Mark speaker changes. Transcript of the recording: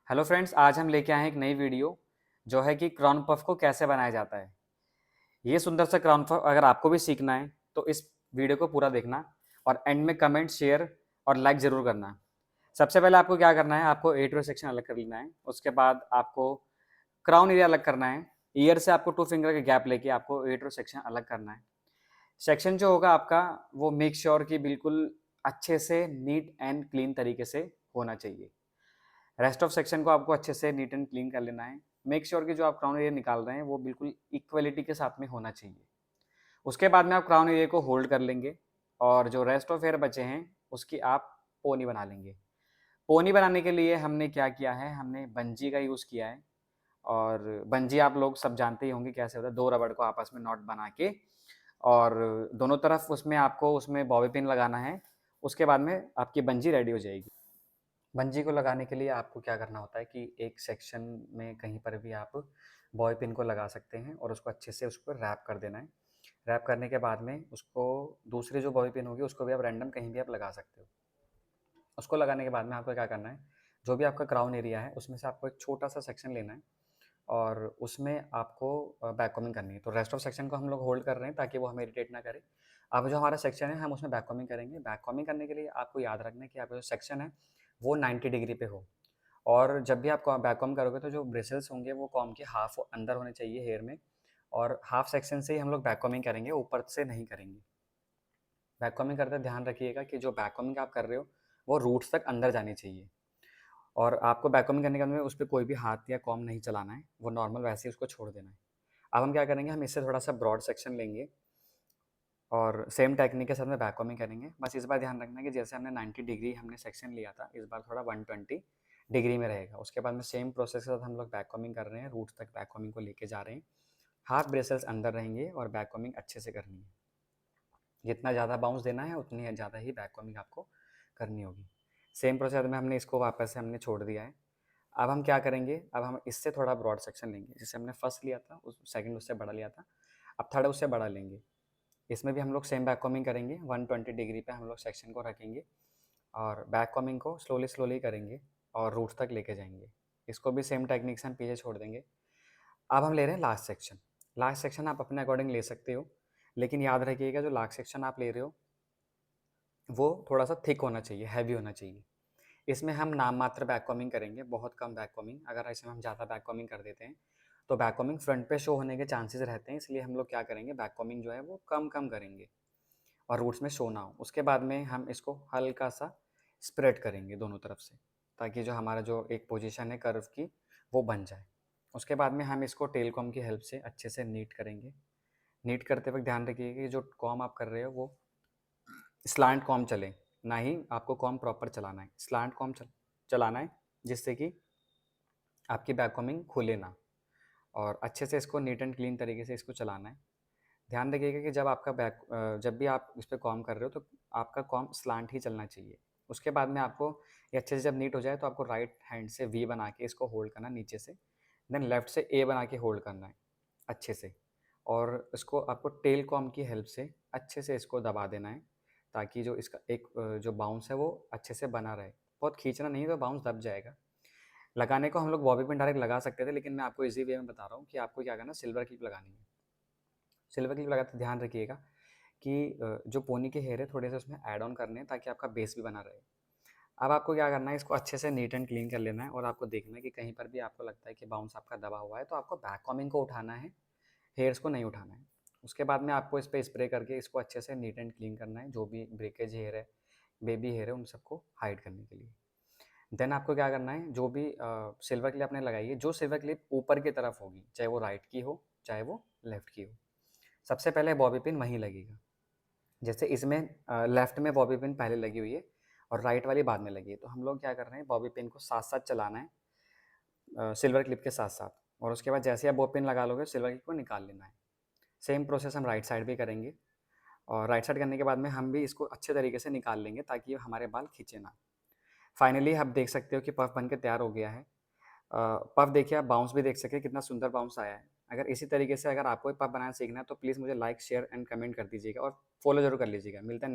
Speaker 1: Hello friends, आज हम लेके आए हैं एक नई वीडियो जो है कि क्राउन पफ को कैसे बनाया जाता है। ये सुंदर सा क्राउन पफ अगर आपको भी सीखना है तो इस वीडियो को पूरा देखना और एंड में कमेंट, शेयर और लाइक ज़रूर करना। सबसे पहले आपको क्या करना है, आपको एट्रो सेक्शन अलग कर लेना है। उसके बाद आपको क्राउन एरिया अलग करना है। ईयर से आपको 2 फिंगर का गैप लेके आपको एट्रो सेक्शन अलग करना है। सेक्शन जो होगा आपका वो मेक श्योर कि बिल्कुल अच्छे से नीट एंड क्लीन तरीके से होना चाहिए। रेस्ट ऑफ सेक्शन को आपको अच्छे से नीट एंड क्लीन कर लेना है। मेक श्योर कि जो आप क्राउन एरिया निकाल रहे हैं वो बिल्कुल इक्वलिटी के साथ में होना चाहिए। उसके बाद में आप क्राउन एरिया को होल्ड कर लेंगे और जो रेस्ट ऑफ हेयर बचे हैं उसकी आप पोनी बना लेंगे। पोनी बनाने के लिए हमने क्या किया है, हमने बंजी का यूज़ किया है। और बंजी आप लोग सब जानते ही होंगे कैसे होता है। 2 रबड़ को आपस में नॉट बना के और दोनों तरफ उसमें आपको उसमें बॉबी पिन लगाना है। उसके बाद में आपकी बंजी रेडी हो जाएगी। बंजी को लगाने के लिए आपको क्या करना होता है कि एक सेक्शन में कहीं पर भी आप बॉय पिन को लगा सकते हैं और उसको अच्छे से उसको रैप कर देना है। रैप करने के बाद में उसको दूसरी जो बॉय पिन होगी उसको भी आप रैंडम कहीं भी आप लगा सकते हो। उसको लगाने के बाद में आपको क्या करना है, जो भी आपका क्राउन एरिया है उसमें से आपको एक छोटा सा सेक्शन लेना है और उसमें आपको बैक कॉमिंग करनी है। तो रेस्ट ऑफ सेक्शन को हम लोग होल्ड कर रहे हैं ताकि वो हमें इरिटेट ना करे। अब जो हमारा सेक्शन है हम उसमें बैक कॉमिंग करेंगे। बैक कॉमिंग करने के लिए आपको याद रखना है कि आपका जो सेक्शन है वो 90 डिग्री पे हो। और जब भी आप बैक कॉम करोगे तो जो ब्रिसल्स होंगे वो कॉम के हाफ अंदर होने चाहिए हेयर में। और हाफ सेक्शन से ही हम लोग बैक कॉमिंग करेंगे, ऊपर से नहीं करेंगे। बैक कॉमिंग करते ध्यान रखिएगा कि जो बैक कॉमिंग आप कर रहे हो वो रूट्स तक अंदर जानी चाहिए। और आपको बैक कॉमिंग करने के बाद में उस पर कोई भी हाथ या कॉम नहीं चलाना है, वो नॉर्मल वैसे ही उसको छोड़ देना है। अब हम क्या करेंगे, हम इससे थोड़ा सा ब्रॉड सेक्शन लेंगे और सेम टेक्निक के साथ में बैक कॉमिंग करेंगे। बस इस बार ध्यान रखना कि जैसे हमने 90 डिग्री हमने सेक्शन लिया था, इस बार थोड़ा 120 डिग्री में रहेगा। उसके बाद में सेम प्रोसेस के साथ हम लोग बैक कॉमिंग कर रहे हैं, रूट्स तक बैक कॉमिंग को लेके जा रहे हैं। हाफ ब्रेसल्स अंदर रहेंगे और बैक कॉमिंग अच्छे से करनी है। जितना ज़्यादा बाउंस देना है उतनी ज़्यादा ही बैक कॉमिंग आपको करनी होगी। सेम प्रोसेस में हमने इसको वापस से हमने छोड़ दिया है। अब हम क्या करेंगे, अब हम इससे थोड़ा ब्रॉड सेक्शन लेंगे। जैसे हमने फर्स्ट लिया था, उस सेकंड उससे बड़ा लिया था, अब थर्ड उससे बड़ा लेंगे। इसमें भी हम लोग सेम बैक कॉमिंग करेंगे। 120 डिग्री पे हम लोग सेक्शन को रखेंगे और बैक कॉमिंग को स्लोली स्लोली करेंगे और रूट्स तक लेके जाएंगे। इसको भी सेम टेक्निक से हम पीछे छोड़ देंगे। अब हम ले रहे हैं लास्ट सेक्शन। लास्ट सेक्शन आप अपने अकॉर्डिंग ले सकते हो, लेकिन याद रखिएगा जो लास्ट सेक्शन आप ले रहे हो वो थोड़ा सा थिक होना चाहिए, हैवी होना चाहिए। इसमें हम नाम मात्र बैक कॉमिंग करेंगे, बहुत कम बैक कॉमिंग। अगर इसमें हम ज़्यादा बैक कॉमिंग कर देते हैं तो बैक कॉमिंग फ्रंट पे शो होने के चांसेस रहते हैं। इसलिए हम लोग क्या करेंगे, बैक कॉमिंग जो है वो कम कम करेंगे और रूट्स में शो ना हो। उसके बाद में हम इसको हल्का सा स्प्रेड करेंगे दोनों तरफ से, ताकि जो हमारा जो एक पोजीशन है कर्व की वो बन जाए। उसके बाद में हम इसको टेल कॉम की हेल्प से अच्छे से नीट करेंगे। नीट करते वक्त ध्यान रखिए कि जो कॉम आप कर रहे हो वो स्लांट कॉम चले, ना ही आपको कॉम प्रॉपर चलाना है। स्लांट कॉम चलाना है जिससे कि आपकी बैक कॉमिंग खुले ना। और अच्छे से इसको नीट एंड क्लीन तरीके से इसको चलाना है। ध्यान रखिएगा कि जब आपका जब भी आप इस पे कॉम कर रहे हो तो आपका कॉम स्लांट ही चलना चाहिए। उसके बाद में आपको ये अच्छे से जब नीट हो जाए तो आपको राइट हैंड से वी बना के इसको होल्ड करना नीचे से। देन लेफ्ट से ए बना के होल्ड करना है अच्छे से। और इसको आपको टेल कॉम की हेल्प से अच्छे से इसको दबा देना है, ताकि जो इसका एक जो बाउंस है वो अच्छे से बना रहे। बहुत खींचना नहीं है तो बाउंस दब जाएगा। लगाने को हम लोग बॉबी पिन डायरेक्ट लगा सकते थे, लेकिन मैं आपको इजी वे में बता रहा हूँ कि आपको क्या करना है, सिल्वर क्लिप लगानी है। सिल्वर क्लिप लगाते ध्यान रखिएगा कि जो पोनी के हेयर है थोड़े से उसमें ऐड ऑन करने हैं ताकि आपका बेस भी बना रहे। अब आपको क्या करना है, इसको अच्छे से नीट एंड क्लीन कर लेना है और आपको देखना है कि कहीं पर भी आपको लगता है कि बाउंस आपका दबा हुआ है तो आपको बैक कॉमिंग को उठाना है, हेयर्स को नहीं उठाना है। उसके बाद में आपको इस पर स्प्रे करके इसको अच्छे से नीट एंड क्लीन करना है। जो भी ब्रेकेज हेयर है, बेबी हेयर है, उन सबको हाइड करने के लिए। देन आपको क्या करना है, जो भी सिल्वर क्लिप आपने लगाई है, जो सिल्वर क्लिप ऊपर की तरफ होगी, चाहे वो राइट की हो चाहे वो लेफ्ट की हो, सबसे पहले बॉबी पिन वहीं लगेगा। जैसे इसमें लेफ्ट में बॉबी पिन पहले लगी हुई है और राइट वाली बाद में लगी है, तो हम लोग क्या कर रहे हैं, बॉबी पिन को साथ साथ चलाना है सिल्वर क्लिप के साथ साथ। और उसके बाद जैसे ही आप बॉबी पिन लगा लोगे सिल्वर क्लिप को निकाल लेना है। सेम प्रोसेस हम राइट साइड भी करेंगे। और राइट साइड करने के बाद में हम भी इसको अच्छे तरीके से निकाल लेंगे ताकि हमारे बाल खींचे ना। फाइनली आप देख सकते हो कि पफ बन के तैयार हो गया है। पफ देखिए, आप बाउंस भी देख सकते हैं कितना सुंदर बाउंस आया है। अगर इसी तरीके से अगर आपको भी पफ बनाना सीखना है तो प्लीज़ मुझे लाइक, शेयर एंड कमेंट कर दीजिएगा और फॉलो जरूर कर लीजिएगा। मिलते हैं